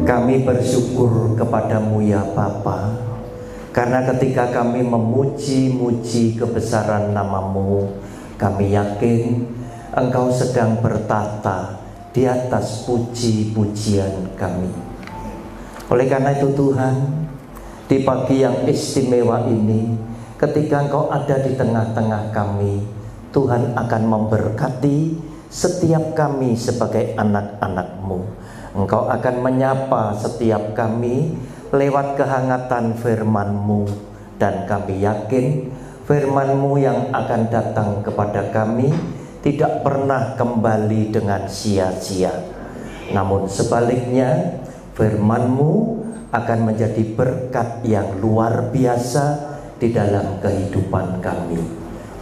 Kami bersyukur kepadamu ya Bapa, karena ketika kami memuji-muji kebesaran namamu, kami yakin Engkau sedang bertata di atas puji-pujian kami. Oleh karena itu Tuhan, di pagi yang istimewa ini, ketika Engkau ada di tengah-tengah kami, Tuhan akan memberkati setiap kami sebagai anak-anak-Mu. Engkau akan menyapa setiap kami lewat kehangatan firman-Mu, dan kami yakin firman-Mu yang akan datang kepada kami tidak pernah kembali dengan sia-sia. Namun sebaliknya, firman-Mu akan menjadi berkat yang luar biasa di dalam kehidupan kami.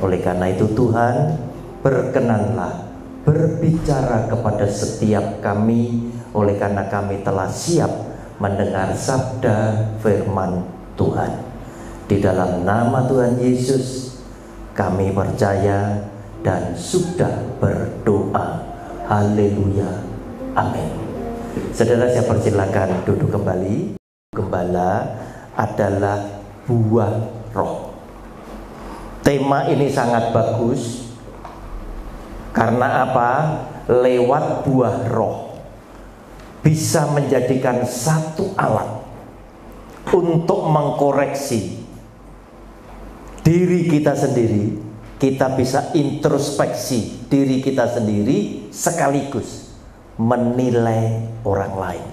Oleh karena itu Tuhan, berkenanlah berbicara kepada setiap kami, oleh karena kami telah siap mendengar sabda firman Tuhan. Di dalam nama Tuhan Yesus kami percaya dan sudah berdoa. Haleluya, amin. Saudara, saya persilakan duduk kembali. Gembala adalah buah roh. Tema ini sangat bagus. Karena apa? Lewat buah roh bisa menjadikan satu alat untuk mengkoreksi diri kita sendiri. Kita bisa introspeksi diri kita sendiri, sekaligus menilai orang lain.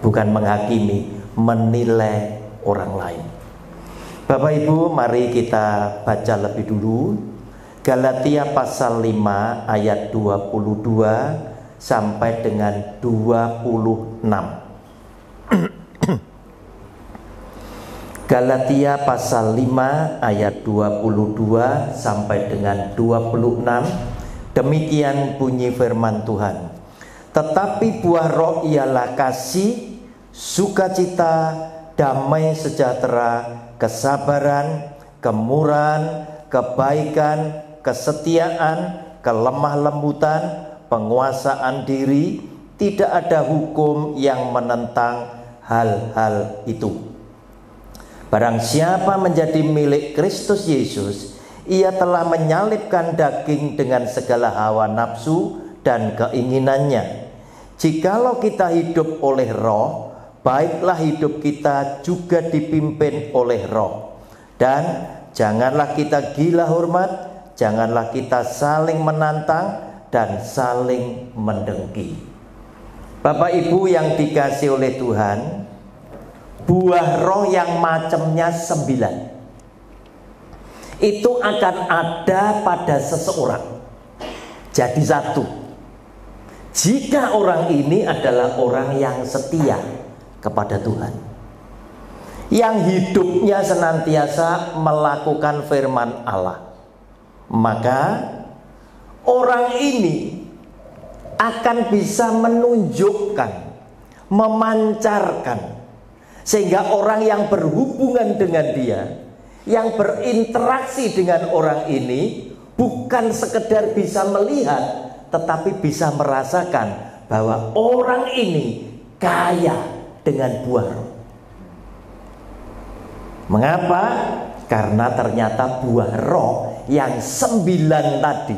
Bukan menghakimi, menilai orang lain. Bapak Ibu, mari kita baca lebih dulu Galatia pasal 5 ayat 22 sampai dengan 26. Galatia pasal 5 ayat 22 sampai dengan 26. Demikian bunyi firman Tuhan. Tetapi buah roh ialah kasih, sukacita, damai sejahtera, kesabaran, kemurahan, kebaikan, kesetiaan, kelemah lembutan, penguasaan diri. Tidak ada hukum yang menentang hal-hal itu. Barang siapa menjadi milik Kristus Yesus, ia telah menyalibkan daging dengan segala hawa nafsu dan keinginannya. Jikalau kita hidup oleh roh, baiklah hidup kita juga dipimpin oleh roh. Dan janganlah kita gila hormat, janganlah kita saling menantang dan saling mendengki. Bapak Ibu yang dikasihi oleh Tuhan, buah roh yang macamnya 9 itu akan ada pada seseorang, jadi satu. Jika orang ini adalah orang yang setia kepada Tuhan, yang hidupnya senantiasa melakukan firman Allah, maka orang ini akan bisa menunjukkan, memancarkan, sehingga orang yang berhubungan dengan dia, yang berinteraksi dengan orang ini, bukan sekedar bisa melihat, tetapi bisa merasakan bahwa orang ini kaya dengan buah roh. Mengapa? Karena ternyata buah roh yang 9 tadi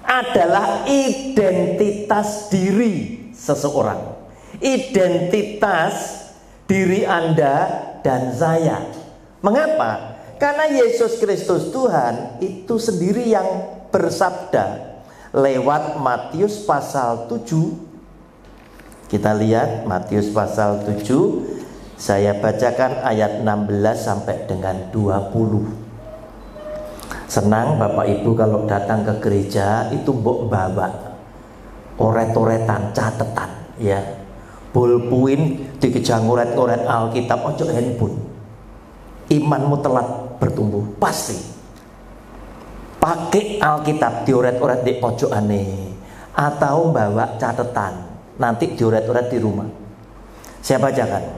adalah identitas diri seseorang, identitas diri Anda dan saya. Mengapa? Karena Yesus Kristus Tuhan itu sendiri yang bersabda lewat Matius pasal 7. Kita lihat Matius pasal 7. Saya bacakan ayat 16 sampai dengan 20. Senang Bapak Ibu kalau datang ke gereja itu mbok bawa oret-oretan, catatan ya. Pulpuin dikejang oret-oret Alkitab, ojo handphone. imanmu telat bertumbuh. Pasti. Pakai Alkitab dioret-oret di pojokane, atau bawa catatan, nanti dioret-oret di rumah. Saya bacakan.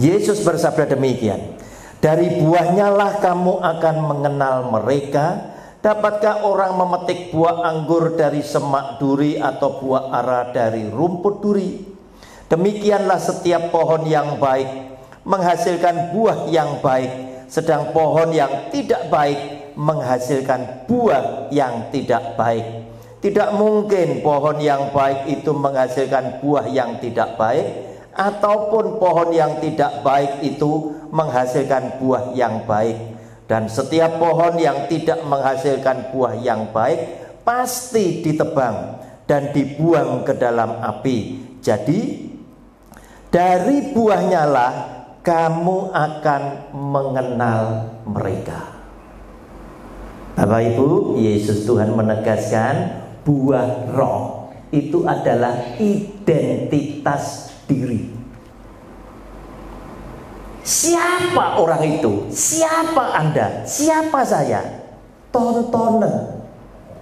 Yesus bersabda demikian, dari buahnya lah kamu akan mengenal mereka. Dapatkah orang memetik buah anggur dari semak duri atau buah ara dari rumput duri? Demikianlah setiap pohon yang baik menghasilkan buah yang baik, sedang pohon yang tidak baik menghasilkan buah yang tidak baik. Tidak mungkin pohon yang baik itu menghasilkan buah yang tidak baik, ataupun pohon yang tidak baik itu menghasilkan buah yang baik. Dan setiap pohon yang tidak menghasilkan buah yang baik pasti ditebang dan dibuang ke dalam api. Jadi dari buahnya lah kamu akan mengenal mereka. Bapak Ibu, Yesus Tuhan menegaskan buah roh itu adalah identitas diri. Siapa orang itu? Siapa Anda? Siapa saya? Tontonan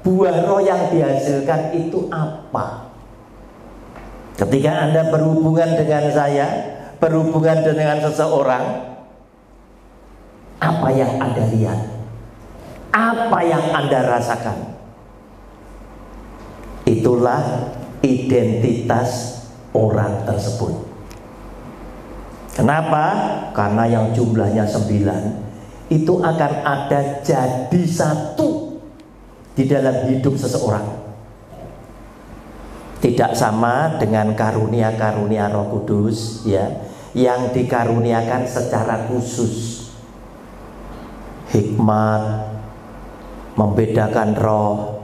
buah roh yang dihasilkan itu apa? Ketika Anda berhubungan dengan saya, berhubungan dengan seseorang, apa yang Anda lihat? Apa yang Anda rasakan? Itulah identitas orang tersebut. Kenapa? Karena yang jumlahnya 9 itu akan ada jadi satu di dalam hidup seseorang. Tidak sama dengan karunia-karunia Roh Kudus ya, yang dikaruniakan secara khusus. Hikmat, membedakan roh,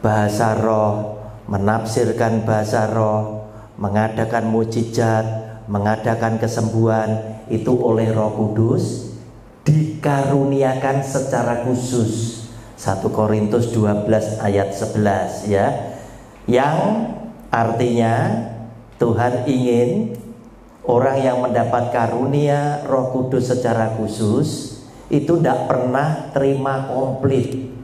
bahasa roh, menafsirkan bahasa roh, mengadakan mujizat, mengadakan kesembuhan, itu oleh Roh Kudus dikaruniakan secara khusus. 1 Korintus 12 ayat 11 ya, yang artinya Tuhan ingin orang yang mendapat karunia Roh Kudus secara khusus itu tidak pernah terima komplit,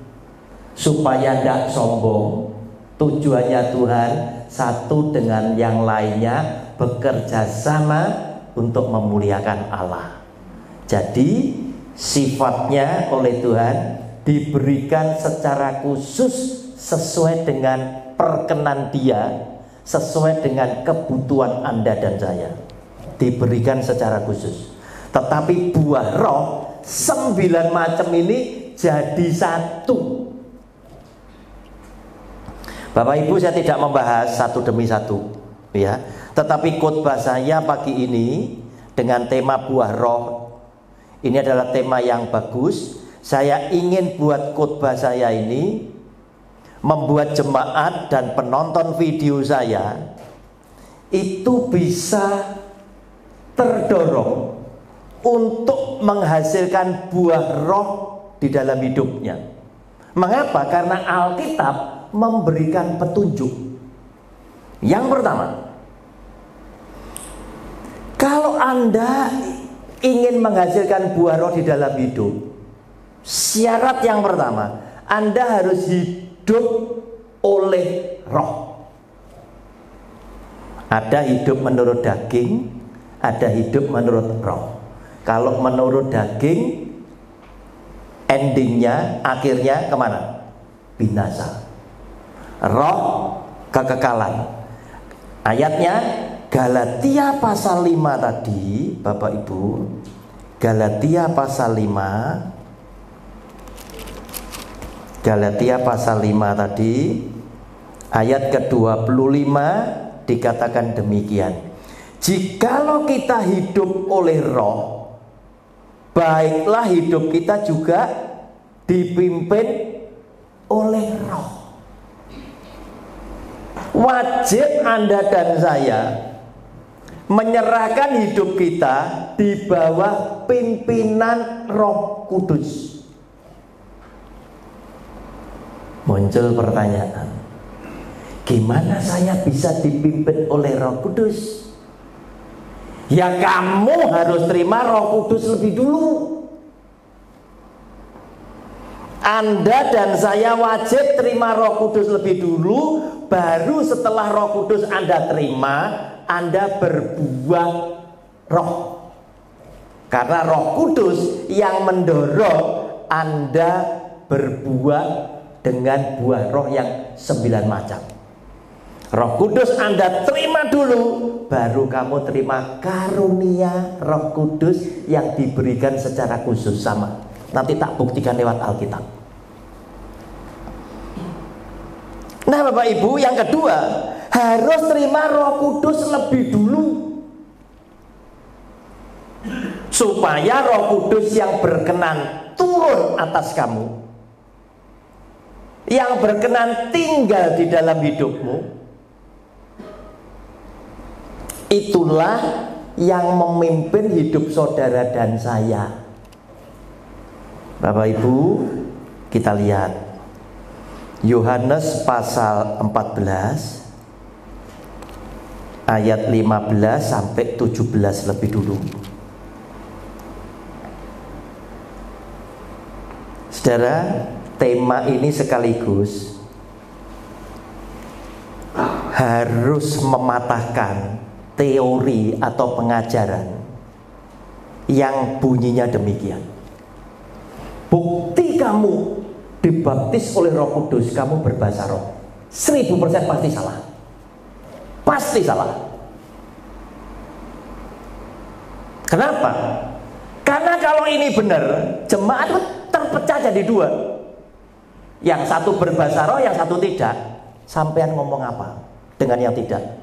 supaya tidak sombong. Tujuannya Tuhan satu dengan yang lainnya bekerja sama untuk memuliakan Allah. Jadi sifatnya oleh Tuhan diberikan secara khusus sesuai dengan perkenan Dia, sesuai dengan kebutuhan Anda dan saya. Diberikan secara khusus. Tetapi buah roh 9 macam ini jadi satu. Bapak Ibu, saya tidak membahas satu demi satu ya, tetapi khotbah saya pagi ini dengan tema buah roh ini adalah tema yang bagus. Saya ingin buat khotbah saya ini membuat jemaat dan penonton video saya itu bisa terdorong untuk menghasilkan buah roh di dalam hidupnya. Mengapa? Karena Alkitab memberikan petunjuk. Yang pertama, kalau Anda ingin menghasilkan buah roh di dalam hidup, syarat yang pertama, Anda harus hidup oleh roh. Ada hidup menurut daging, ada hidup menurut roh. Kalau menurut daging, endingnya, akhirnya kemana? Binasa. Roh, kekekalan. Ayatnya Galatia pasal 5 tadi, Bapak Ibu. Galatia pasal 5. Galatia pasal 5 tadi, ayat ke-25 dikatakan demikian. Jikalau kita hidup oleh roh, baiklah hidup kita juga dipimpin oleh roh. Wajib Anda dan saya menyerahkan hidup kita di bawah pimpinan Roh Kudus. Muncul pertanyaan, gimana saya bisa dipimpin oleh Roh Kudus? Ya kamu harus terima Roh Kudus lebih dulu. Anda dan saya wajib terima Roh Kudus lebih dulu, baru setelah Roh Kudus Anda terima, Anda berbuah roh. Karena Roh Kudus yang mendorong Anda berbuah dengan buah roh yang 9 macam. Roh Kudus Anda terima dulu, baru kamu terima karunia Roh Kudus yang diberikan secara khusus. Sama, nanti tak buktikan lewat Alkitab. Nah Bapak Ibu, yang kedua, harus terima Roh Kudus lebih dulu, supaya Roh Kudus yang berkenan turun atas kamu, yang berkenan tinggal di dalam hidupmu. Itulah yang memimpin hidup saudara dan saya. Bapak Ibu, kita lihat Yohanes pasal 14 ayat 15 sampai 17 lebih dulu. Saudara, tema ini sekaligus harus mematahkan teori atau pengajaran yang bunyinya demikian. Bukti kamu dibaptis oleh Roh Kudus, kamu berbahasa roh, 1000% pasti salah. Pasti salah. Kenapa? Karena kalau ini benar, jemaat terpecah jadi dua. Yang satu berbahasa roh, yang satu tidak. Sampean ngomong apa dengan yang tidak?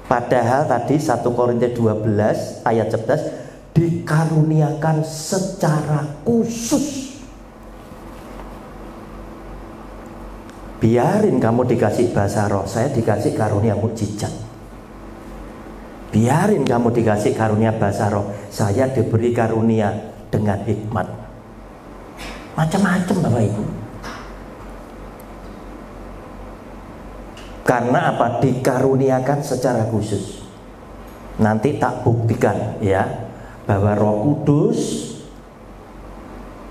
Padahal tadi 1 Korintus 12 ayat 11 dikaruniakan secara khusus. Biarin kamu dikasih bahasa roh, saya dikasih karunia mukjizat. Biarin kamu dikasih karunia bahasa roh, saya diberi karunia dengan hikmat. Macam-macam Bapak Ibu. Karena apa? Dikaruniakan secara khusus. Nanti tak buktikan ya, bahwa Roh Kudus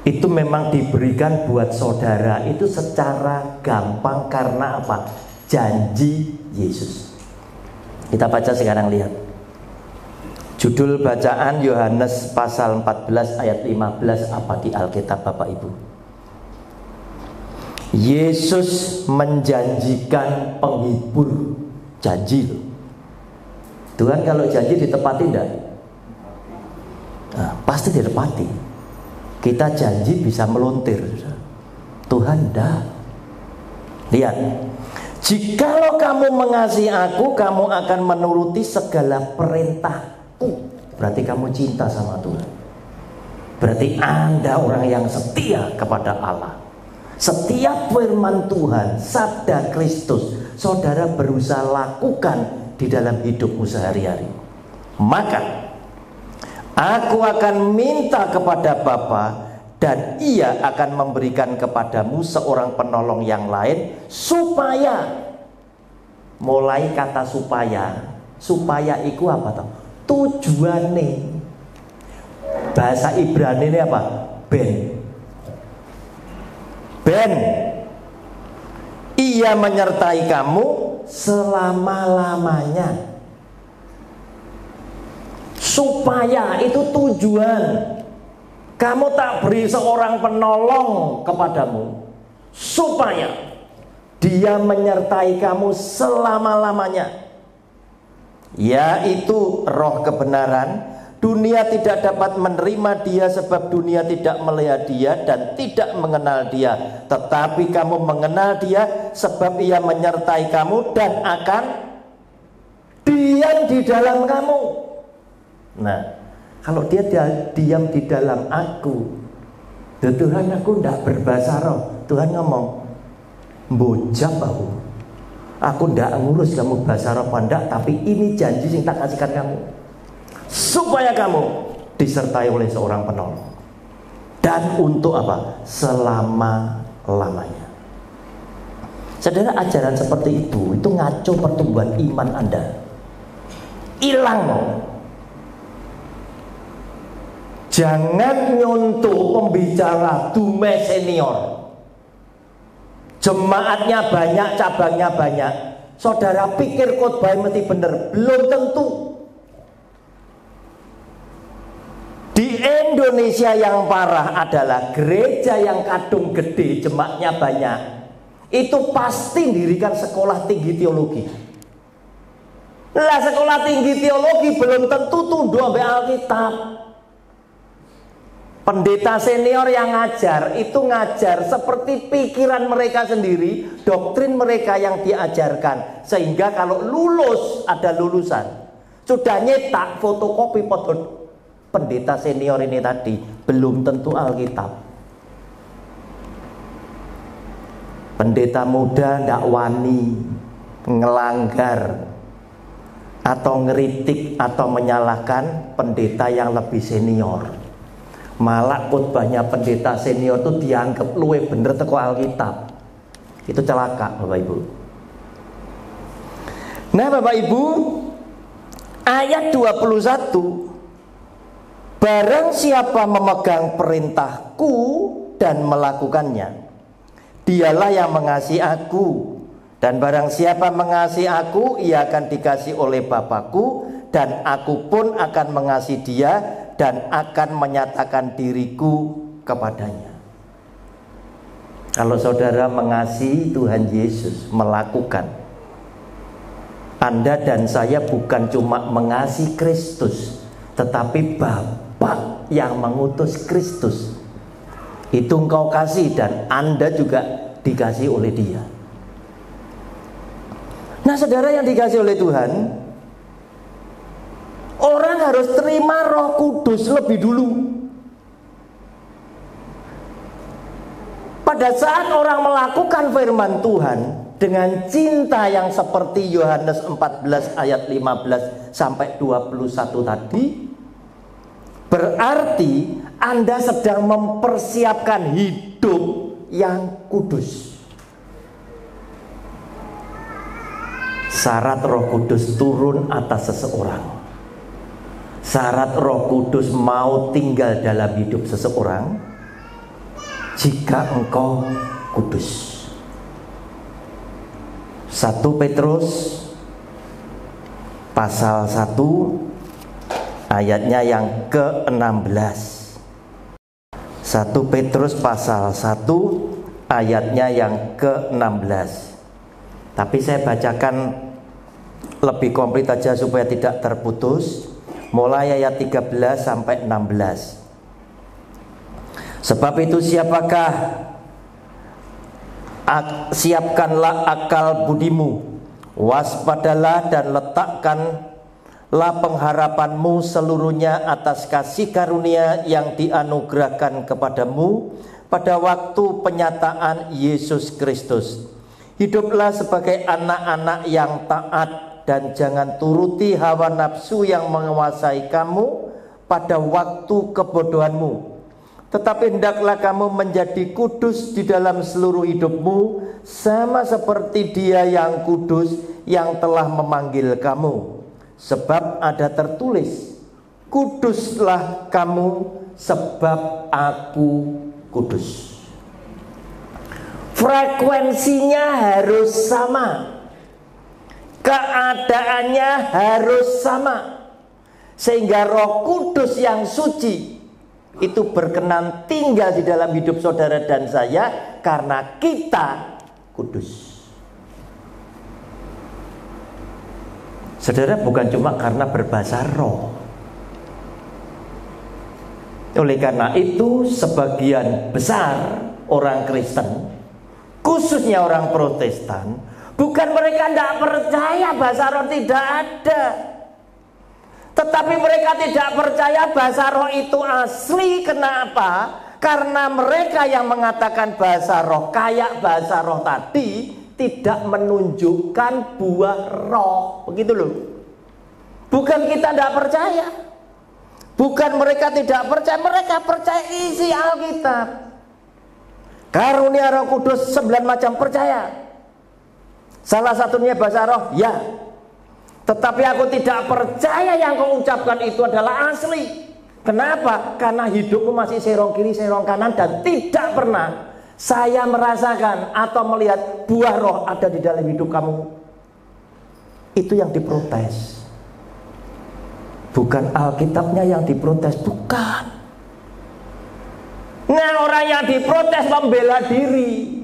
itu memang diberikan buat saudara itu secara gampang. Karena apa? Janji Yesus. Kita baca sekarang, lihat judul bacaan Yohanes pasal 14 ayat 15 apa di Alkitab Bapak Ibu. Yesus menjanjikan penghibur. Janji loh. Tuhan kalau janji ditepati enggak? Nah, pasti ditepati. Kita janji bisa melontir, Tuhan enggak. Lihat, jikalau kamu mengasihi aku, kamu akan menuruti segala perintahku. Berarti kamu cinta sama Tuhan. Berarti Anda orang yang setia kepada Allah. Setiap firman Tuhan, sabda Kristus, saudara berusaha lakukan di dalam hidupmu sehari-hari. Maka aku akan minta kepada Bapa, dan Ia akan memberikan kepadamu seorang penolong yang lain, supaya, mulai kata supaya itu apa toh? Tujuannya, bahasa Ibrani ini apa? Ben, Ia menyertai kamu selama-lamanya. Supaya itu tujuan. Kamu tak beri seorang penolong kepadamu, supaya Dia menyertai kamu selama-lamanya, yaitu Roh kebenaran. Dunia tidak dapat menerima Dia sebab dunia tidak melihat Dia dan tidak mengenal Dia. Tetapi kamu mengenal Dia sebab Ia menyertai kamu dan akan diam di dalam kamu. Nah, kalau Dia diam di dalam aku, Tuhan, aku tidak berbahasa roh. Tuhan ngomong, bojak aku tidak ngurus kamu bahasa roh pandang, tapi ini janji yang tak kasihkan kamu, supaya kamu disertai oleh seorang penolong. Dan untuk apa? Selama-lamanya. Saudara, ajaran seperti itu ngaco pertumbuhan iman Anda. Hilang. Jangan nyontoh pembicara dume senior. Jemaatnya banyak, cabangnya banyak. Saudara pikir khotbah mesti benar? Belum tentu. Di Indonesia yang parah adalah gereja yang kadung gede, jemaatnya banyak. Itu pasti dirikan sekolah tinggi teologi. Lah sekolah tinggi teologi belum tentu tunduk sampai Alkitab. Pendeta senior yang ngajar itu ngajar seperti pikiran mereka sendiri, doktrin mereka yang diajarkan. Sehingga kalau lulus, ada lulusan, sudah nyetak fotokopi foto pendeta senior ini tadi, belum tentu Alkitab. Pendeta muda ndak wani ngelanggar atau ngeritik atau menyalahkan pendeta yang lebih senior. Malah khotbahnya pendeta senior itu dianggap luwe bener teko Alkitab. Itu celaka Bapak Ibu. Nah Bapak Ibu, ayat 21, barang siapa memegang perintahku dan melakukannya, dialah yang mengasihi aku. Dan barang siapa mengasihi aku, ia akan dikasihi oleh Bapakku, dan aku pun akan mengasihi dia dan akan menyatakan diriku kepadanya. Kalau saudara mengasihi Tuhan Yesus, melakukan, Anda dan saya bukan cuma mengasihi Kristus, tetapi Bapa yang mengutus Kristus itu engkau kasih, dan Anda juga dikasih oleh Dia. Nah saudara yang dikasih oleh Tuhan, orang harus terima Roh Kudus lebih dulu. Pada saat orang melakukan firman Tuhan dengan cinta yang seperti Yohanes 14 ayat 15 sampai 21 tadi, berarti Anda sedang mempersiapkan hidup yang kudus. Syarat Roh Kudus turun atas seseorang. Syarat Roh Kudus mau tinggal dalam hidup seseorang jika engkau kudus. 1 Petrus pasal 1 ayatnya yang ke-16. 1 Petrus pasal 1 ayatnya yang ke-16. Tapi saya bacakan lebih komplit aja supaya tidak terputus. Mulai ayat 13 sampai 16. Sebab itu siapkanlah akal budimu, waspadalah dan letakkanlah pengharapanmu seluruhnya atas kasih karunia yang dianugerahkan kepadamu pada waktu penyataan Yesus Kristus. Hiduplah sebagai anak-anak yang taat dan jangan turuti hawa nafsu yang menguasai kamu pada waktu kebodohanmu. Tetapi hendaklah kamu menjadi kudus di dalam seluruh hidupmu, sama seperti Dia yang kudus yang telah memanggil kamu. Sebab ada tertulis, kuduslah kamu sebab aku kudus. Frekuensinya harus sama, keadaannya harus sama, sehingga Roh Kudus yang suci itu berkenan tinggal di dalam hidup saudara dan saya karena kita kudus. Saudara, bukan cuma karena berbahasa roh. Oleh karena itu sebagian besar orang Kristen, khususnya orang Protestan, bukan mereka tidak percaya bahasa roh tidak ada, tetapi mereka tidak percaya bahasa roh itu asli. Kenapa? Karena mereka yang mengatakan bahasa roh kayak bahasa roh tadi tidak menunjukkan buah roh. Begitu loh. Bukan kita tidak percaya, bukan mereka tidak percaya, mereka percaya isi Alkitab. Karunia Roh Kudus 9 macam, percaya. Salah satunya bahasa roh, ya. Tetapi aku tidak percaya yang kau ucapkan itu adalah asli. Kenapa? Karena hidupmu masih serong kiri, serong kanan, dan tidak pernah saya merasakan atau melihat buah roh ada di dalam hidup kamu. Itu yang diprotes. Bukan Alkitabnya yang diprotes, bukan. Nah, orang yang diprotes membela diri.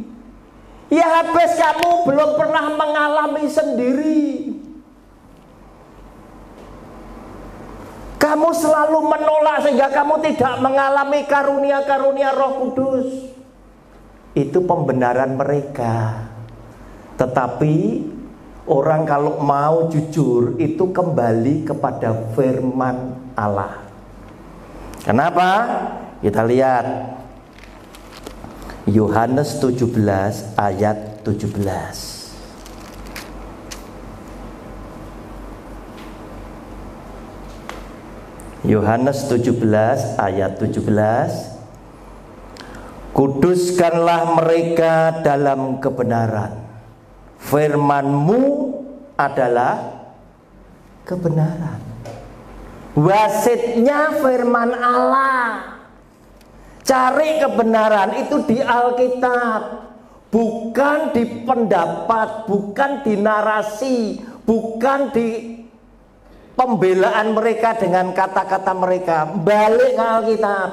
Ya habis kamu belum pernah mengalami sendiri. Kamu selalu menolak sehingga kamu tidak mengalami karunia-karunia Roh Kudus. Itu pembenaran mereka. Tetapi orang kalau mau jujur itu kembali kepada firman Allah. Kenapa? Kita lihat Yohanes 17 ayat 17. Yohanes 17 ayat 17. Kuduskanlah mereka dalam kebenaran. Firman-Mu adalah kebenaran. Wasitnya firman Allah. Cari kebenaran itu di Alkitab, bukan di pendapat, bukan di narasi, bukan di pembelaan mereka dengan kata-kata mereka. Balik ke Alkitab.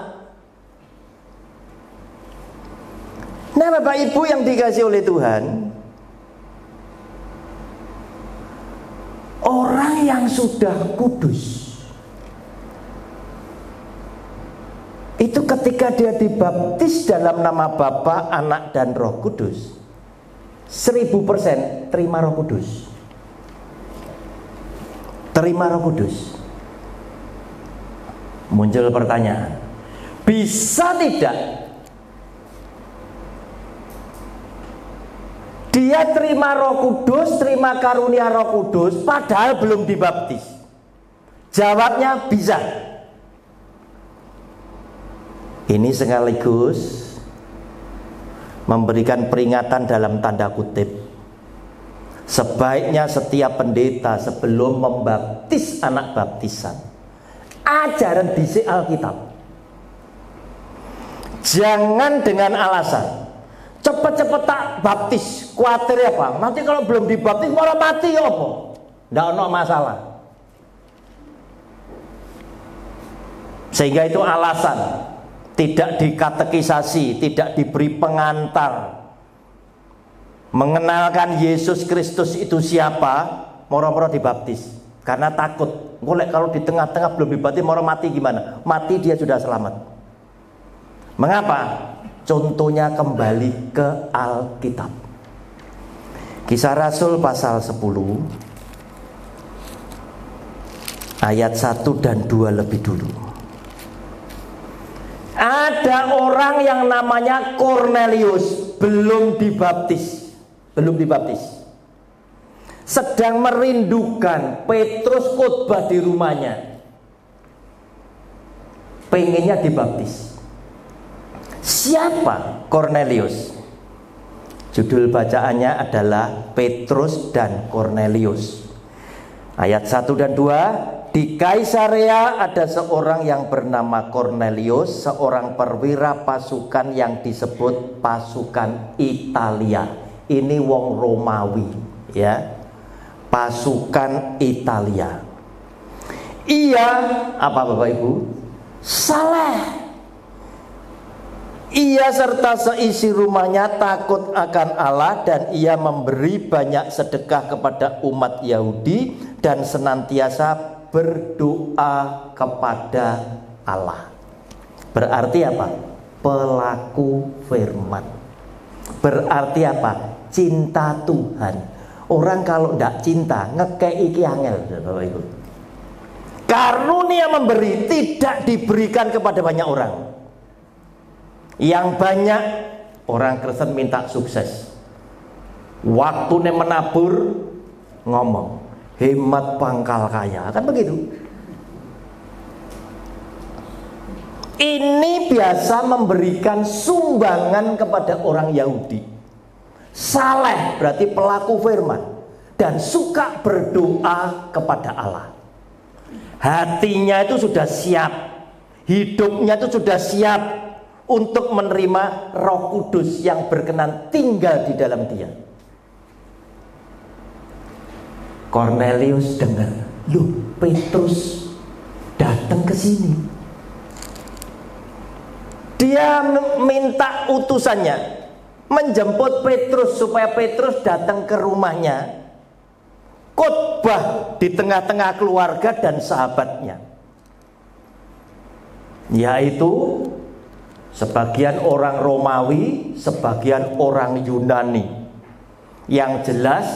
Nah, Bapak Ibu yang dikasihi oleh Tuhan, orang yang sudah kudus itu ketika dia dibaptis dalam nama Bapa, Anak, dan Roh Kudus, 1000% terima Roh Kudus. Terima Roh Kudus. Muncul pertanyaan, bisa tidak dia terima Roh Kudus, terima karunia Roh Kudus padahal belum dibaptis? Jawabnya bisa. Ini sekaligus memberikan peringatan dalam tanda kutip. Sebaiknya setiap pendeta sebelum membaptis anak baptisan, ajaran dhisik Alkitab. Jangan dengan alasan cepet-cepet tak baptis, khawatir apa? Nanti kalau belum dibaptis malah mati ya apa? Nggak ada masalah. Sehingga itu alasan. Tidak dikatekisasi, tidak diberi pengantar, mengenalkan Yesus Kristus itu siapa, moro-moro dibaptis. Karena takut, golek kalau di tengah-tengah belum dibaptis, moro mati gimana? Mati dia sudah selamat. Mengapa? Contohnya kembali ke Alkitab. Kisah Rasul pasal 10 ayat 1 dan 2 lebih dulu. Ada orang yang namanya Kornelius, belum dibaptis, sedang merindukan Petrus khotbah di rumahnya, pengennya dibaptis. Siapa Kornelius? Judul bacaannya adalah Petrus dan Kornelius. Ayat 1 dan 2. Di Kaisarea ada seorang yang bernama Kornelius, seorang perwira pasukan yang disebut pasukan Italia. Ini wong Romawi, ya. Pasukan Italia. Ia apa Bapak Ibu? Saleh. Ia serta seisi rumahnya takut akan Allah, dan ia memberi banyak sedekah kepada umat Yahudi dan senantiasa berdoa kepada Allah. Berarti apa? Pelaku firman. Berarti apa? Cinta Tuhan. Orang kalau tidak cinta ngekei iki angel, Bapak Ibu. Karunia memberi tidak diberikan kepada banyak orang. Yang banyak orang Kristen minta sukses. Waktunya menabur ngomong hemat pangkal kaya, kan begitu. Ini biasa memberikan sumbangan kepada orang Yahudi. Saleh berarti pelaku firman dan suka berdoa kepada Allah. Hatinya itu sudah siap, hidupnya itu sudah siap untuk menerima Roh Kudus yang berkenan tinggal di dalam dia. Cornelius dengar, loh, Petrus datang ke sini. Dia minta utusannya menjemput Petrus supaya Petrus datang ke rumahnya, khotbah di tengah-tengah keluarga dan sahabatnya, yaitu sebagian orang Romawi, sebagian orang Yunani. Yang jelas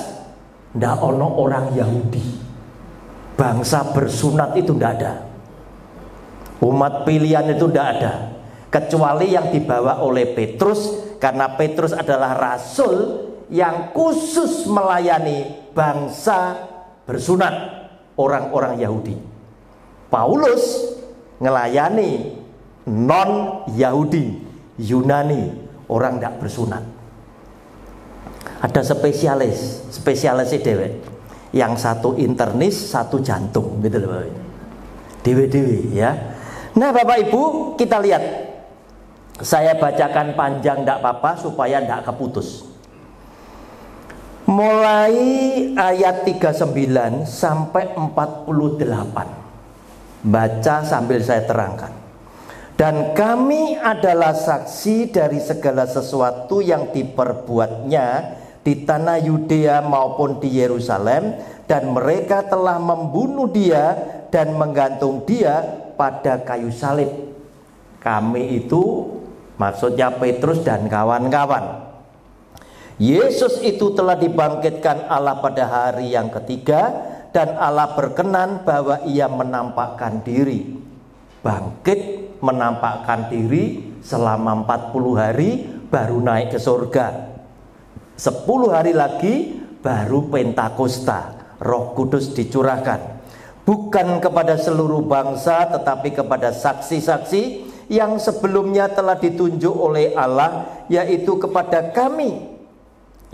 ndak ono orang Yahudi. Bangsa bersunat itu ndak ada. Umat pilihan itu ndak ada, kecuali yang dibawa oleh Petrus, karena Petrus adalah rasul yang khusus melayani bangsa bersunat, orang-orang Yahudi. Paulus ngelayani non Yahudi, Yunani, orang tidak bersunat. Ada spesialis dewek. Yang satu internis, satu jantung, gitu loh Bapak. Dewe-dewe ya. Nah Bapak Ibu, kita lihat. Saya bacakan panjang tidak apa-apa supaya tidak keputus. Mulai ayat 39 sampai 48. Baca sambil saya terangkan. Dan kami adalah saksi dari segala sesuatu yang diperbuatnya di tanah Yudea maupun di Yerusalem, dan mereka telah membunuh dia dan menggantung dia pada kayu salib. Kami itu maksudnya Petrus dan kawan-kawan. Yesus itu telah dibangkitkan Allah pada hari yang ketiga, dan Allah berkenan bahwa ia menampakkan diri. Bangkit, menampakkan diri selama 40 hari, baru naik ke surga. 10 hari lagi baru Pentakosta, Roh Kudus dicurahkan. Bukan kepada seluruh bangsa, tetapi kepada saksi-saksi yang sebelumnya telah ditunjuk oleh Allah, yaitu kepada kami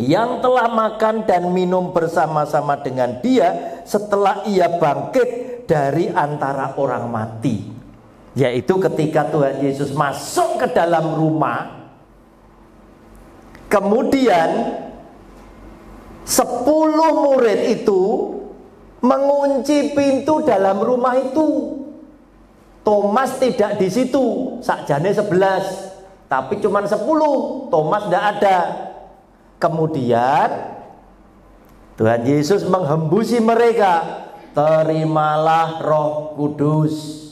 yang telah makan dan minum bersama-sama dengan dia setelah ia bangkit dari antara orang mati. Yaitu ketika Tuhan Yesus masuk ke dalam rumah, kemudian 10 murid itu mengunci pintu dalam rumah itu. Thomas tidak di situ, sakjane 11, tapi cuma 10, Thomas tidak ada. Kemudian Tuhan Yesus menghembusi mereka, terimalah Roh Kudus.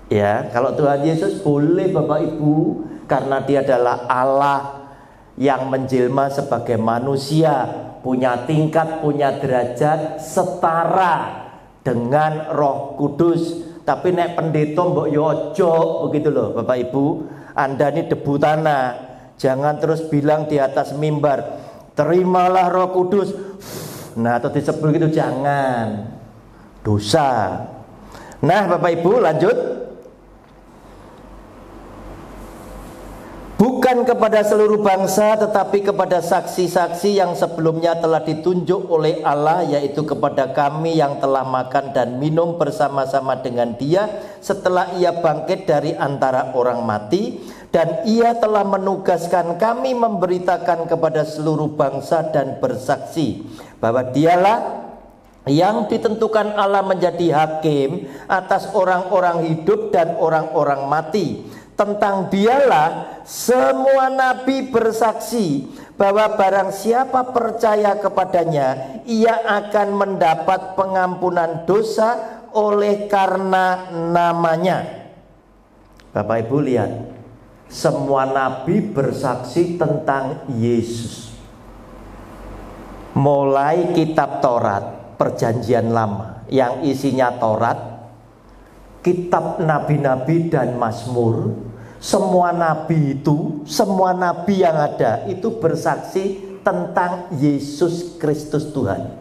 Ya, kalau Tuhan Yesus boleh Bapak Ibu, karena dia adalah Allah yang menjelma sebagai manusia, punya tingkat, punya derajat setara dengan Roh Kudus. Tapi nek pendeta mbok yo ojo begitu loh Bapak Ibu. Anda ini debu tanah. Jangan terus bilang di atas mimbar, terimalah Roh Kudus. Nah, atau disebut gitu, jangan. Dosa. Nah, Bapak Ibu lanjut. Bukan kepada seluruh bangsa, tetapi kepada saksi-saksi yang sebelumnya telah ditunjuk oleh Allah, yaitu kepada kami yang telah makan dan minum bersama-sama dengan dia setelah ia bangkit dari antara orang mati. Dan ia telah menugaskan kami memberitakan kepada seluruh bangsa dan bersaksi bahwa dialah yang ditentukan Allah menjadi hakim atas orang-orang hidup dan orang-orang mati. Tentang dialah semua nabi bersaksi bahwa barang siapa percaya kepadanya, ia akan mendapat pengampunan dosa oleh karena namanya. Bapak Ibu lihat, semua nabi bersaksi tentang Yesus. Mulai kitab Taurat, perjanjian lama yang isinya Taurat, kitab nabi-nabi dan Mazmur. Semua nabi itu, semua nabi yang ada itu bersaksi tentang Yesus Kristus Tuhan.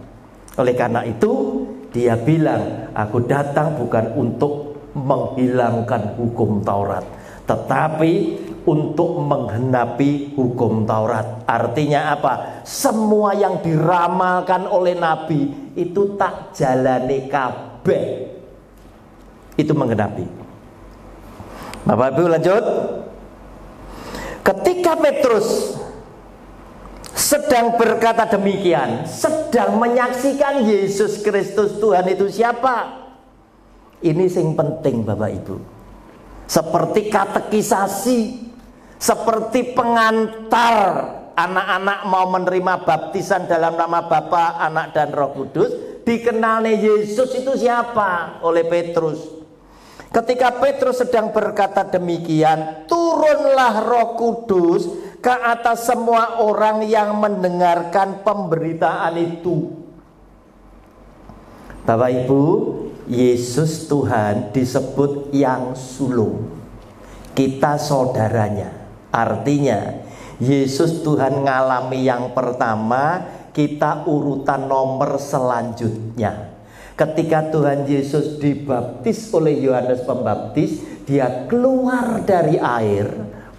Oleh karena itu dia bilang, aku datang bukan untuk menghilangkan hukum Taurat, tetapi untuk menggenapi hukum Taurat. Artinya apa? Semua yang diramalkan oleh nabi itu tak jalani kabeh. Itu menggenapi. Bapak Ibu lanjut. Ketika Petrus sedang berkata demikian, sedang menyaksikan Yesus Kristus Tuhan itu siapa? Ini sing penting Bapak Ibu. Seperti katekisasi, seperti pengantar anak-anak mau menerima baptisan dalam nama Bapa, Anak dan Roh Kudus. Dikenalnya Yesus itu siapa? Oleh Petrus. Ketika Petrus sedang berkata demikian, turunlah Roh Kudus ke atas semua orang yang mendengarkan pemberitaan itu. Bapak Ibu, Yesus Tuhan disebut yang sulung. Kita saudaranya. Artinya Yesus Tuhan ngalami yang pertama, kita urutan nomor selanjutnya. Ketika Tuhan Yesus dibaptis oleh Yohanes Pembaptis, dia keluar dari air,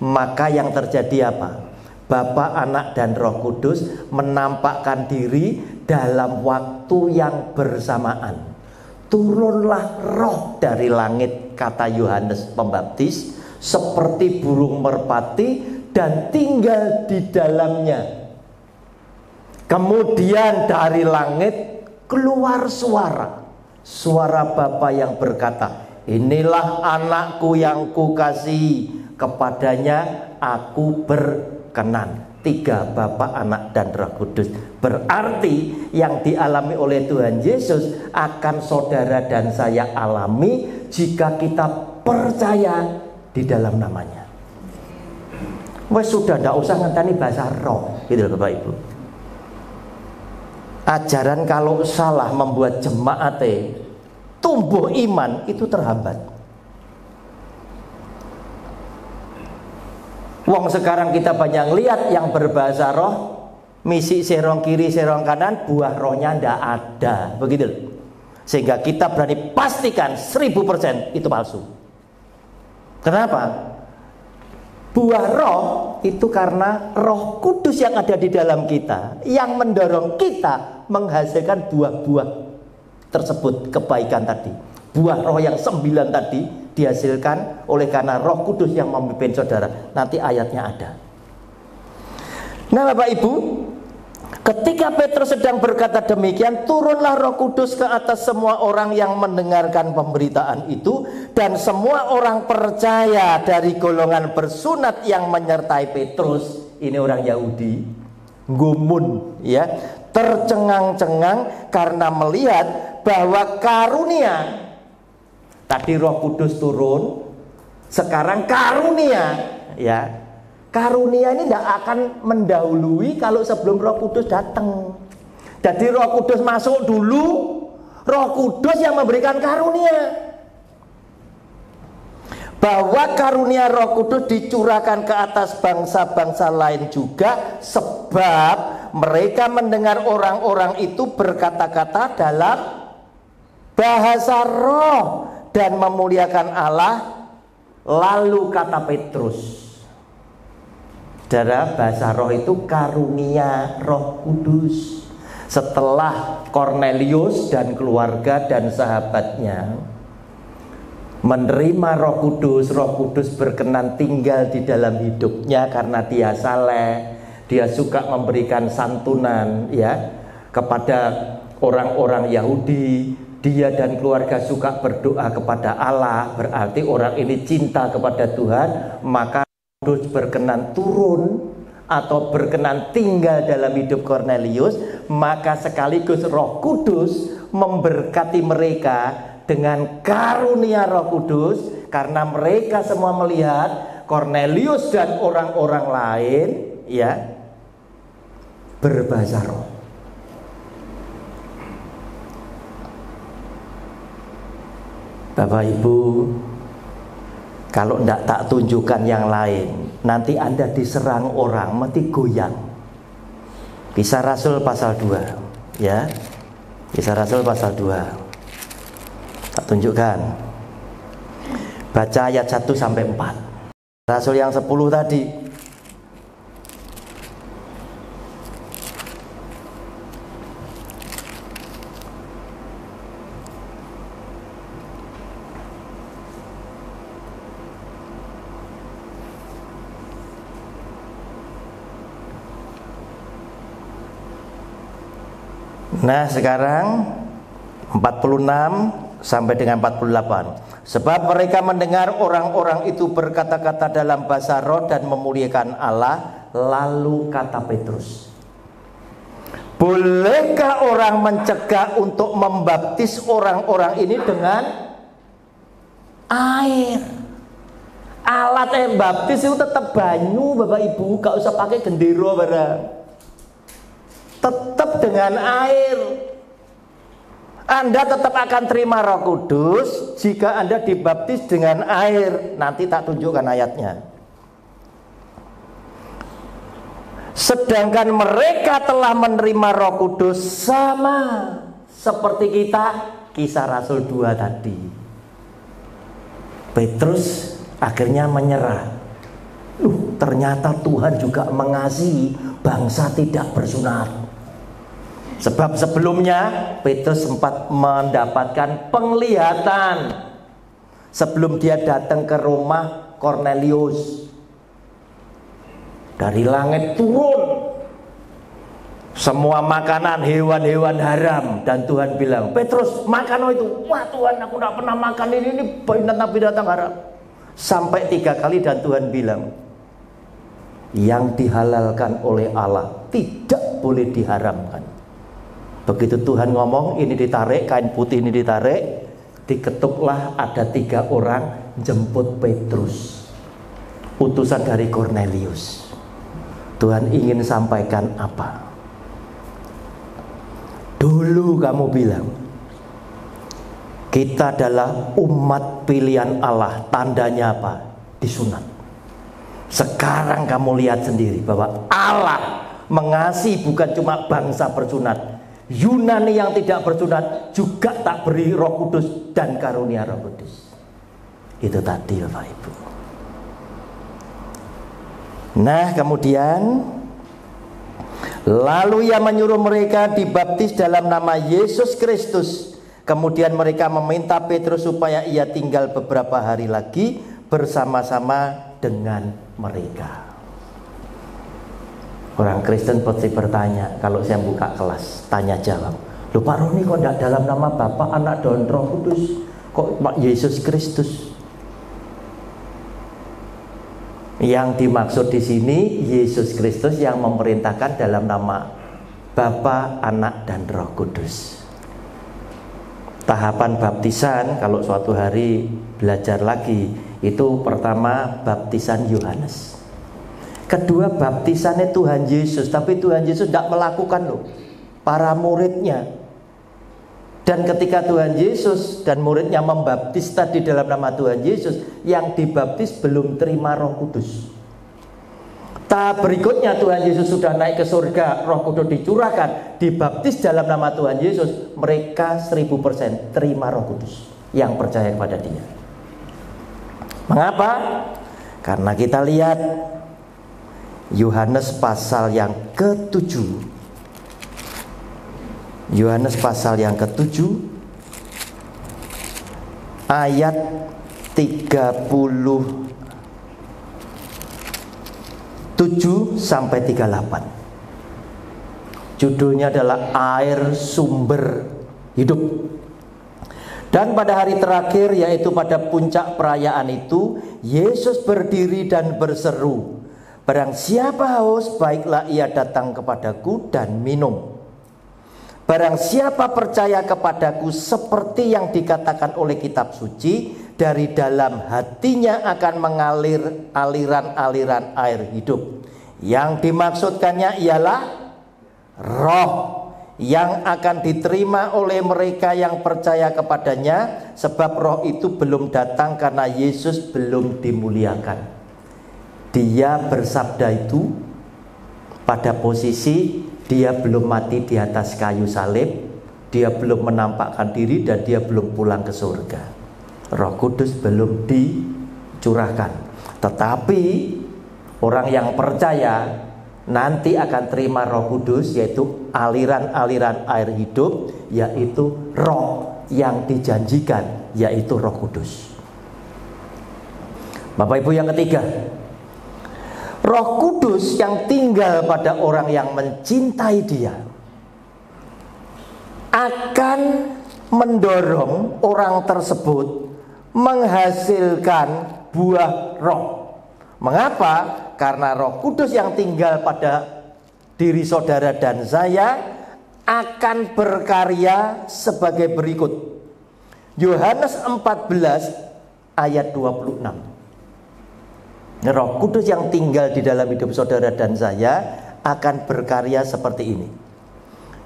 maka yang terjadi apa? Bapa, Anak dan Roh Kudus menampakkan diri dalam waktu yang bersamaan. Turunlah roh dari langit, kata Yohanes Pembaptis, seperti burung merpati dan tinggal di dalamnya. Kemudian dari langit keluar suara Bapa yang berkata, inilah anakku yang kukasihi, kepadanya aku berkenan. 3, Bapa, Anak dan Roh Kudus. Berarti yang dialami oleh Tuhan Yesus akan saudara dan saya alami jika kita percaya di dalam namanya. Wes sudah ndak usah ngenteni bahasa roh, gitu loh Bapak Ibu. Ajaran kalau salah membuat jemaat tumbuh iman itu terhambat. Wong sekarang kita banyak lihat yang berbahasa roh, misi serong kiri serong kanan, buah rohnya ndak ada, begitu. Sehingga kita berani pastikan 1000% itu palsu. Kenapa? Buah roh itu karena Roh Kudus yang ada di dalam kita yang mendorong kita menghasilkan buah-buah tersebut, kebaikan tadi. Buah roh yang 9 tadi dihasilkan oleh karena Roh Kudus yang memimpin saudara. Nanti ayatnya ada. Nah Bapak Ibu, ketika Petrus sedang berkata demikian, turunlah Roh Kudus ke atas semua orang yang mendengarkan pemberitaan itu, dan semua orang percaya dari golongan bersunat yang menyertai Petrus. Ini orang Yahudi, gumun ya, tercengang-cengang karena melihat bahwa karunia tadi Roh Kudus turun, sekarang karunia ya. Karunia ini tidak akan mendahului kalau sebelum Roh Kudus datang. Jadi Roh Kudus masuk dulu, Roh Kudus yang memberikan karunia. Bahwa karunia Roh Kudus dicurahkan ke atas bangsa-bangsa lain juga, sebab mereka mendengar orang-orang itu berkata-kata dalam bahasa roh dan memuliakan Allah. Lalu kata Petrus, saudara, bahasa roh itu karunia Roh Kudus. Setelah Kornelius dan keluarga dan sahabatnya menerima Roh Kudus berkenan tinggal di dalam hidupnya karena dia saleh, dia suka memberikan santunan ya kepada orang-orang Yahudi. Dia dan keluarga suka berdoa kepada Allah, berarti orang ini cinta kepada Tuhan, maka Kudus berkenan turun atau berkenan tinggal dalam hidup Kornelius, maka sekaligus Roh Kudus memberkati mereka dengan karunia Roh Kudus, karena mereka semua melihat Kornelius dan orang-orang lain ya berbahasa roh. Bapak Ibu, kalau tidak tak tunjukkan yang lain, nanti Anda diserang orang, mati goyang. Kisah Rasul pasal 2 ya. Kisah Rasul pasal 2. Tak tunjukkan. Baca ayat 1 sampai 4. Rasul yang 10 tadi. Nah sekarang 46 sampai dengan 48. Sebab mereka mendengar orang-orang itu berkata-kata dalam bahasa roh dan memuliakan Allah. Lalu kata Petrus, bolehkah orang mencegah untuk membaptis orang-orang ini dengan air? Alat baptis itu tetap banyu Bapak Ibu, gak usah pakai gendero barang. Tetap dengan air. Anda tetap akan terima Roh Kudus jika Anda dibaptis dengan air. Nanti tak tunjukkan ayatnya. Sedangkan mereka telah menerima Roh Kudus sama seperti kita. Kisah Rasul 2 tadi. Petrus akhirnya menyerah. Ternyata Tuhan juga mengasihi bangsa tidak bersunat. Sebab sebelumnya Petrus sempat mendapatkan penglihatan sebelum dia datang ke rumah Kornelius. Dari langit turun semua makanan hewan-hewan haram, dan Tuhan bilang, Petrus makan itu. Wah Tuhan, aku tidak pernah makan ini binatang-binatang haram. Sampai 3 kali dan Tuhan bilang, yang dihalalkan oleh Allah tidak boleh diharamkan. Begitu Tuhan ngomong, ini ditarik, kain putih ini ditarik, diketuklah, ada 3 orang jemput Petrus, utusan dari Kornelius. Tuhan ingin sampaikan apa? Dulu kamu bilang kita adalah umat pilihan Allah, tandanya apa? Disunat. Sekarang kamu lihat sendiri bahwa Allah mengasihi bukan cuma bangsa bersunat, Yunani yang tidak bersunat juga tak beri Roh Kudus dan karunia Roh Kudus. Itu tadi Bapak Ibu. Nah kemudian lalu ia menyuruh mereka dibaptis dalam nama Yesus Kristus. Kemudian mereka meminta Petrus supaya ia tinggal beberapa hari lagi bersama-sama dengan mereka. Orang Kristen pasti bertanya, kalau saya buka kelas tanya jawab, loh Pak Roni kok tidak dalam nama Bapa, Anak dan Roh Kudus, kok Pak Yesus Kristus? Yang dimaksud di sini Yesus Kristus yang memerintahkan dalam nama Bapa, Anak dan Roh Kudus. Tahapan baptisan kalau suatu hari belajar lagi, itu pertama baptisan Yohanes, kedua baptisannya Tuhan Yesus. Tapi Tuhan Yesus tidak melakukan loh, para muridnya. Dan ketika Tuhan Yesus dan muridnya membaptis tadi dalam nama Tuhan Yesus, yang dibaptis belum terima Roh Kudus. Tahap berikutnya Tuhan Yesus sudah naik ke surga, Roh Kudus dicurahkan, dibaptis dalam nama Tuhan Yesus, mereka 1000% terima Roh Kudus yang percaya kepada Dia. Mengapa? Karena kita lihat Yohanes pasal yang ke-7. Yohanes pasal yang ke-7 ayat 37 sampai 38. Judulnya adalah air sumber hidup. Dan pada hari terakhir, yaitu pada puncak perayaan itu, Yesus berdiri dan berseru, barang siapa haus, baiklah ia datang kepadaku dan minum. Barang siapa percaya kepadaku, seperti yang dikatakan oleh kitab suci, dari dalam hatinya akan mengalir aliran-aliran air hidup. Yang dimaksudkannya ialah roh yang akan diterima oleh mereka yang percaya kepadanya, sebab roh itu belum datang karena Yesus belum dimuliakan. Dia bersabda itu pada posisi dia belum mati di atas kayu salib, dia belum menampakkan diri, dan dia belum pulang ke surga. Roh Kudus belum dicurahkan. Tetapi orang yang percaya nanti akan terima Roh Kudus, yaitu aliran-aliran air hidup, yaitu roh yang dijanjikan, yaitu Roh Kudus. Bapak Ibu, yang ketiga, Roh Kudus yang tinggal pada orang yang mencintai Dia. akan mendorong orang tersebut menghasilkan buah roh. Mengapa? Karena Roh Kudus yang tinggal pada diri saudara dan saya akan berkarya sebagai berikut. Yohanes 14 ayat 26. Roh Kudus yang tinggal di dalam hidup saudara dan saya akan berkarya seperti ini.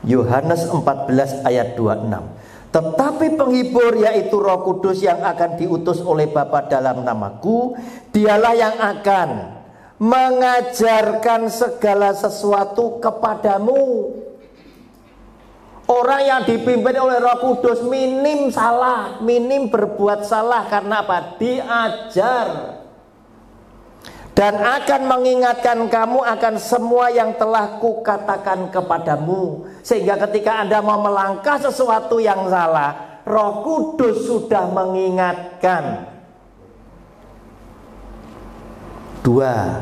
Yohanes 14 ayat 26. Tetapi penghibur, yaitu Roh Kudus yang akan diutus oleh Bapa dalam namaku, dialah yang akan mengajarkan segala sesuatu kepadamu. Orang yang dipimpin oleh Roh Kudus minim salah, minim berbuat salah. Karena apa? Diajar. Dan akan mengingatkan kamu akan semua yang telah kukatakan kepadamu. Sehingga ketika Anda mau melangkah sesuatu yang salah, Roh Kudus sudah mengingatkan.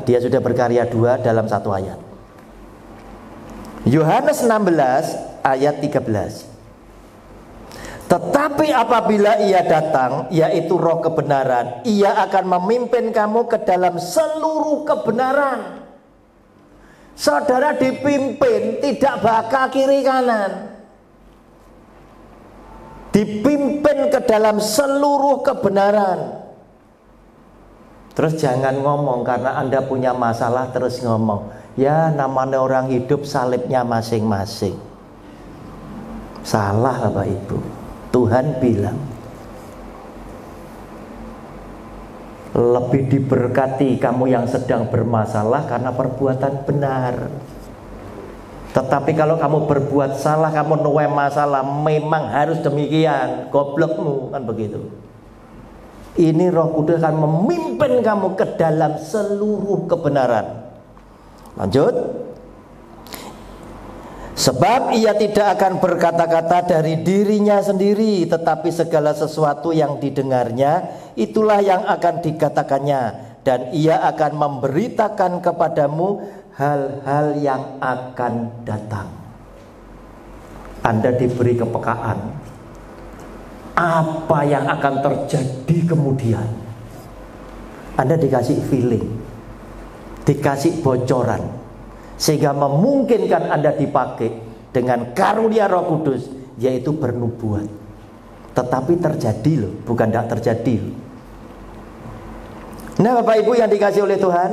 Dia sudah berkarya dalam satu ayat. Yohanes 16 ayat 13. Tetapi apabila ia datang, yaitu Roh kebenaran, ia akan memimpin kamu ke dalam seluruh kebenaran. Saudara dipimpin, tidak bakal kiri kanan. Dipimpin ke dalam seluruh kebenaran. Terus jangan ngomong karena Anda punya masalah terus ngomong, ya namanya orang hidup salibnya masing-masing. Salah Bapak Ibu. Tuhan bilang lebih diberkati kamu yang sedang bermasalah karena perbuatan benar. Tetapi kalau kamu berbuat salah, kamu nuwe masalah, memang harus demikian, goblokmu, kan begitu. Ini Roh Kudus akan memimpin kamu ke dalam seluruh kebenaran. Lanjut. Sebab ia tidak akan berkata-kata dari dirinya sendiri, tetapi segala sesuatu yang didengarnya itulah yang akan dikatakannya, dan ia akan memberitakan kepadamu hal-hal yang akan datang. Anda diberi kepekaan apa yang akan terjadi kemudian. Anda dikasih feeling, dikasih bocoran, sehingga memungkinkan Anda dipakai dengan karunia Roh Kudus, yaitu bernubuat. Tetapi terjadi loh, bukan tidak terjadi loh. Nah Bapak Ibu yang dikasih oleh Tuhan,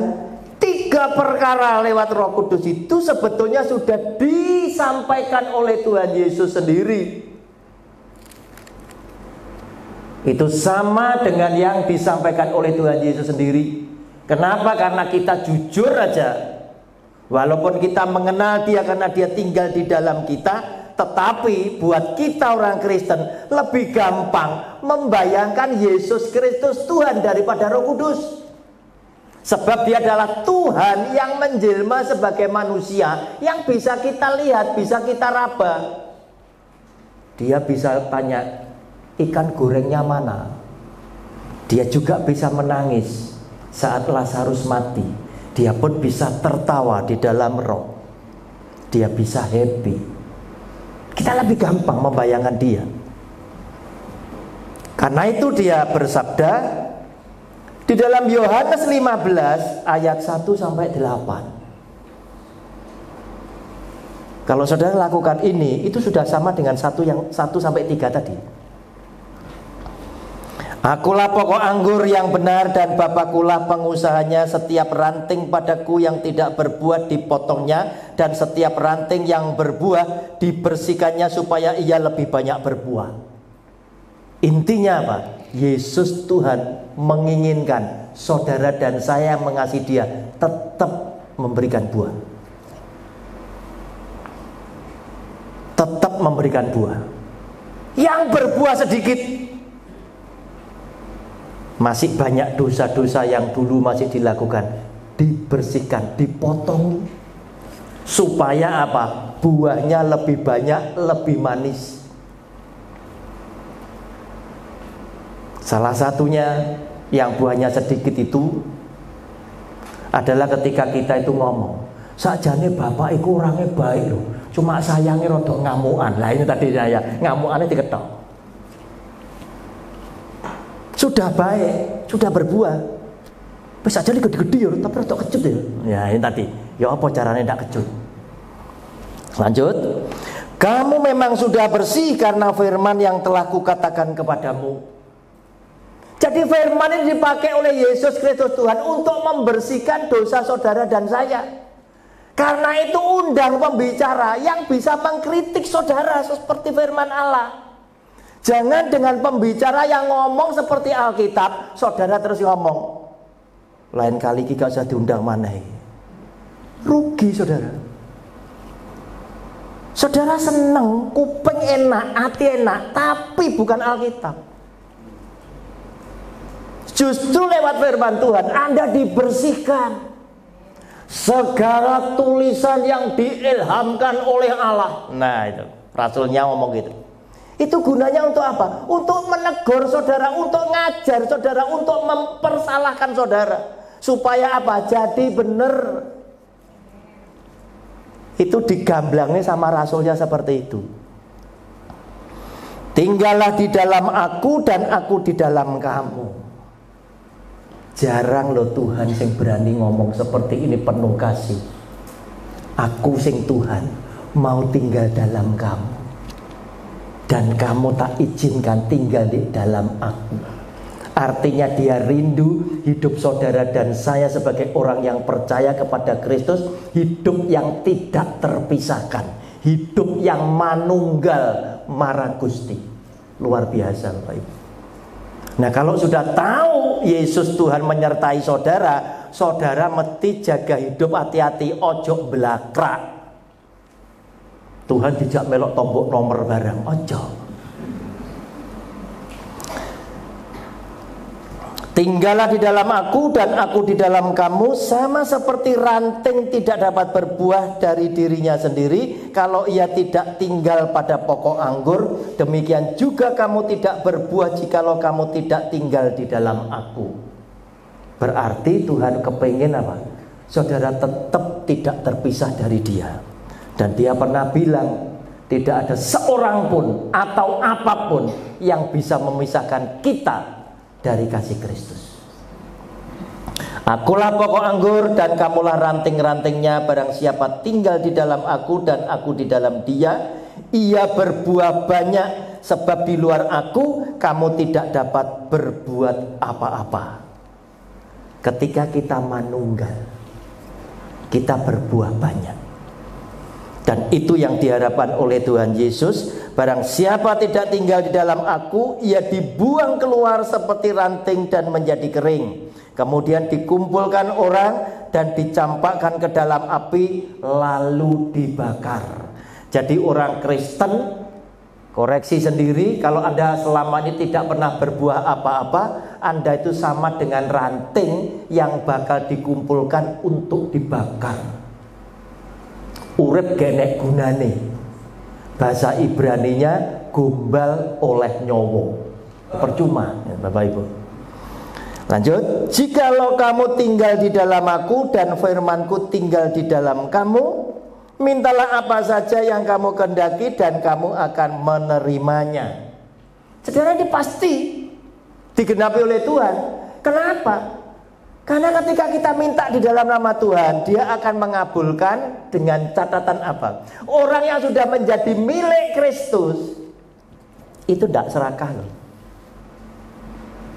3 perkara lewat Roh Kudus itu sebetulnya sudah disampaikan oleh Tuhan Yesus sendiri. Itu sama dengan yang disampaikan oleh Tuhan Yesus sendiri. Kenapa? Karena kita jujur aja. Walaupun kita mengenal Dia karena Dia tinggal di dalam kita, tetapi buat kita orang Kristen lebih gampang membayangkan Yesus Kristus Tuhan daripada Roh Kudus. Sebab Dia adalah Tuhan yang menjelma sebagai manusia, yang bisa kita lihat, bisa kita raba. Dia bisa tanya, ikan gorengnya mana? Dia juga bisa menangis saat Lazarus mati. Dia pun bisa tertawa di dalam roh. Dia bisa happy. Kita lebih gampang membayangkan Dia. Karena itu Dia bersabda di dalam Yohanes 15 ayat 1 sampai 8. Kalau saudara lakukan ini, itu sudah sama dengan 1 sampai 3 tadi. Akulah pokok anggur yang benar dan Bapakulah pengusahanya. Setiap ranting padaku yang tidak berbuah dipotongnya, dan setiap ranting yang berbuah dibersihkannya supaya ia lebih banyak berbuah. Intinya apa? Yesus Tuhan menginginkan saudara dan saya yang mengasihi Dia tetap memberikan buah. Tetap memberikan buah. Yang berbuah sedikit, masih banyak dosa-dosa yang dulu masih dilakukan, dibersihkan, dipotong, supaya apa? Buahnya lebih banyak, lebih manis. Salah satunya yang buahnya sedikit itu adalah ketika kita itu ngomong, sakjane bapak itu orangnya baik loh, cuma sayangnya rodok ngamuan. Lah ini tadi saya, ngamuannya diketok. Sudah baik, sudah berbuah. Bisa jadi gede-gede ya, tapi rodok kecut ya. Ya ini tadi, ya apa caranya tidak kecut? Lanjut. Kamu memang sudah bersih karena firman yang telah kukatakan kepadamu. Jadi firman ini dipakai oleh Yesus Kristus Tuhan untuk membersihkan dosa saudara dan saya. Karena itu undang pembicara yang bisa mengkritik saudara seperti firman Allah. Jangan dengan pembicara yang ngomong seperti Alkitab, saudara terus ngomong, lain kali kita usah diundang mana. Rugi saudara. Saudara senang, kuping enak, hati enak, tapi bukan Alkitab. Justru lewat firman Tuhan Anda dibersihkan. Segala tulisan yang diilhamkan oleh Allah. Nah itu, rasulnya ngomong gitu. Itu gunanya untuk apa? Untuk menegur saudara, untuk ngajar saudara, untuk mempersalahkan saudara. Supaya apa? Jadi benar. Itu digamblangnya sama rasulnya seperti itu. Tinggallah di dalam aku dan aku di dalam kamu. Jarang loh Tuhan sing berani ngomong seperti ini penuh kasih. Aku sing Tuhan mau tinggal dalam kamu, dan kamu tak izinkan tinggal di dalam aku. Artinya dia rindu hidup saudara dan saya sebagai orang yang percaya kepada Kristus, hidup yang tidak terpisahkan, hidup yang manunggal marang Gusti. Luar biasa Bapak Ibu. Nah kalau sudah tahu Yesus Tuhan menyertai saudara, saudara mesti jaga hidup, hati-hati, ojo belakrak. Tuhan tidak melok tombok nomor barang, ojo. Tinggallah di dalam aku dan aku di dalam kamu, sama seperti ranting tidak dapat berbuah dari dirinya sendiri kalau ia tidak tinggal pada pokok anggur, demikian juga kamu tidak berbuah jikalau kamu tidak tinggal di dalam aku. Berarti Tuhan kepingin apa? Saudara tetap tidak terpisah dari dia. Dan dia pernah bilang, tidak ada seorang pun atau apapun yang bisa memisahkan kita dari kasih Kristus. Akulah pokok anggur dan kamulah ranting-rantingnya. Barang siapa tinggal di dalam aku dan aku di dalam dia, ia berbuah banyak, sebab di luar aku kamu tidak dapat berbuat apa-apa. Ketika kita manunggal, kita berbuah banyak. Dan itu yang diharapkan oleh Tuhan Yesus. Barang siapa tidak tinggal di dalam aku, ia dibuang keluar seperti ranting dan menjadi kering. Kemudian dikumpulkan orang dan dicampakkan ke dalam api, lalu dibakar. Jadi orang Kristen, koreksi sendiri, kalau Anda selama ini tidak pernah berbuah apa-apa, Anda itu sama dengan ranting yang bakal dikumpulkan untuk dibakar. Urip genek gunane. Bahasa Ibraninya gombal oleh nyowo. Percuma ya, Bapak Ibu. Lanjut. Jikalau kamu tinggal di dalam aku dan firmanku tinggal di dalam kamu, mintalah apa saja yang kamu kehendaki dan kamu akan menerimanya. Saudara, ini pasti digenapi oleh Tuhan. Kenapa? Karena ketika kita minta di dalam nama Tuhan, Dia akan mengabulkan dengan catatan apa? Orang yang sudah menjadi milik Kristus itu tidak serakah loh.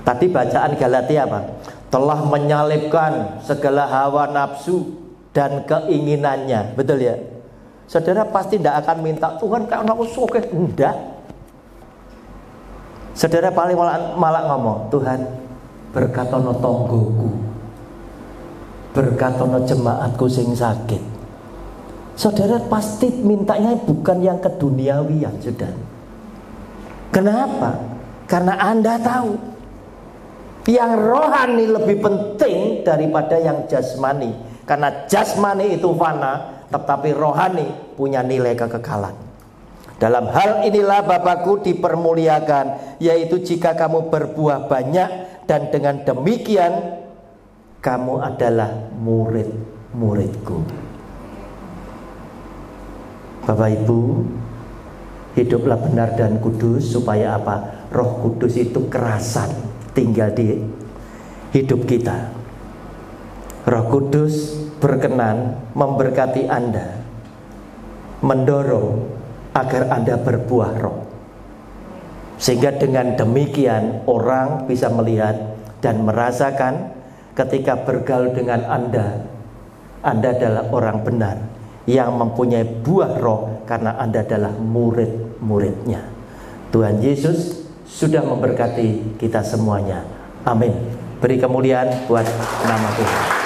Tadi bacaan Galatia apa? Telah menyalibkan segala hawa nafsu dan keinginannya. Betul ya? Saudara pasti tidak akan minta Tuhan karena aku suka. Enggak. Saudara paling malah ngomong, Tuhan berkatono tonggoku, berkatono jemaatku sing sakit. Saudara pasti mintanya bukan yang keduniawian, saudara. Kenapa? Karena Anda tahu yang rohani lebih penting daripada yang jasmani. Karena jasmani itu fana, tetapi rohani punya nilai kekekalan. Dalam hal inilah Bapakku dipermuliakan, yaitu jika kamu berbuah banyak, dan dengan demikian kamu adalah murid-muridku. Bapak Ibu, hiduplah benar dan kudus supaya apa? Roh Kudus itu kerasan tinggal di hidup kita. Roh Kudus berkenan memberkati Anda, mendorong agar Anda berbuah roh. Sehingga dengan demikian orang bisa melihat dan merasakan ketika bergaul dengan Anda adalah orang benar yang mempunyai buah roh karena Anda adalah murid-muridnya. Tuhan Yesus sudah memberkati kita semuanya. Amin. Beri kemuliaan buat nama Tuhan.